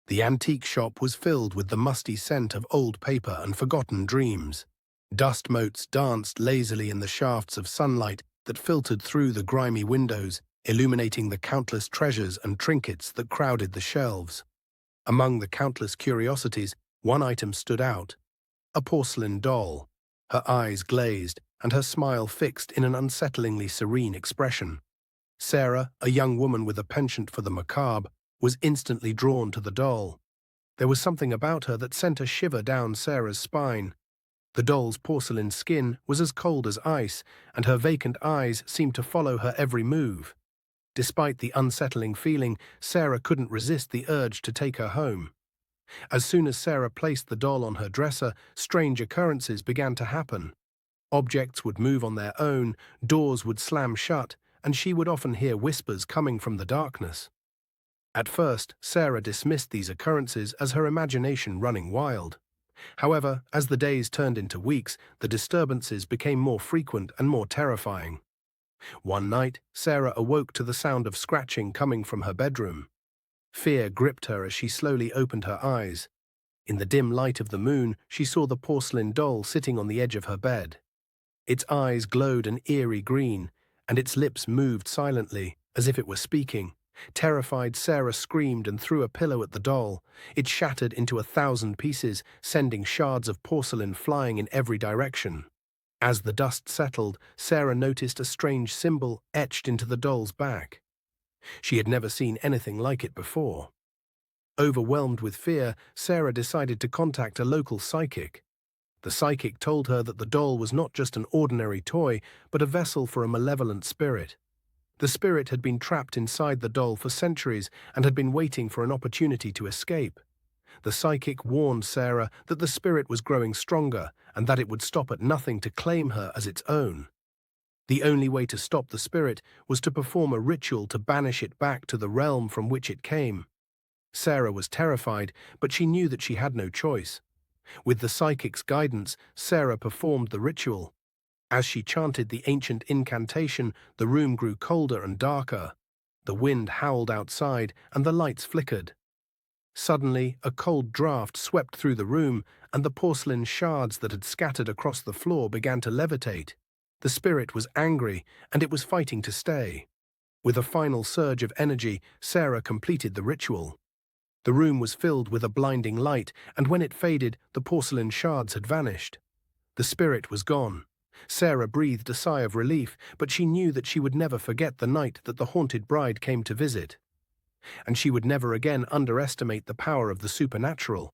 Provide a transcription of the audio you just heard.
The antique shop was filled with the musty scent of old paper and forgotten dreams. Dust motes danced lazily in the shafts of sunlight that filtered through the grimy windows, illuminating the countless treasures and trinkets that crowded the shelves. Among the countless curiosities, one item stood out: a porcelain doll, her eyes glazed and her smile fixed in an unsettlingly serene expression. Sarah, a young woman with a penchant for the macabre, was instantly drawn to the doll. There was something about her that sent a shiver down Sarah's spine. The doll's porcelain skin was as cold as ice, and her vacant eyes seemed to follow her every move. Despite the unsettling feeling, Sarah couldn't resist the urge to take her home. As soon as Sarah placed the doll on her dresser, strange occurrences began to happen. Objects would move on their own, doors would slam shut, and she would often hear whispers coming from the darkness. At first, Sarah dismissed these occurrences as her imagination running wild. However, as the days turned into weeks, the disturbances became more frequent and more terrifying. One night, Sarah awoke to the sound of scratching coming from her bedroom. Fear gripped her as she slowly opened her eyes. In the dim light of the moon, she saw the porcelain doll sitting on the edge of her bed. Its eyes glowed an eerie green, and its lips moved silently, as if it were speaking. Terrified, Sarah screamed and threw a pillow at the doll. It shattered into 1,000 pieces, sending shards of porcelain flying in every direction. As the dust settled, Sarah noticed a strange symbol etched into the doll's back. She had never seen anything like it before. Overwhelmed with fear, Sarah decided to contact a local psychic. The psychic told her that the doll was not just an ordinary toy, but a vessel for a malevolent spirit. The spirit had been trapped inside the doll for centuries and had been waiting for an opportunity to escape. The psychic warned Sarah that the spirit was growing stronger and that it would stop at nothing to claim her as its own. The only way to stop the spirit was to perform a ritual to banish it back to the realm from which it came. Sarah was terrified, but she knew that she had no choice. With the psychic's guidance, Sarah performed the ritual. As she chanted the ancient incantation, the room grew colder and darker. The wind howled outside, and the lights flickered. Suddenly, a cold draft swept through the room, and the porcelain shards that had scattered across the floor began to levitate. The spirit was angry, and it was fighting to stay. With a final surge of energy, Sarah completed the ritual. The room was filled with a blinding light, and when it faded, the porcelain shards had vanished. The spirit was gone. Sarah breathed a sigh of relief, but she knew that she would never forget the night that the haunted bride came to visit. And she would never again underestimate the power of the supernatural.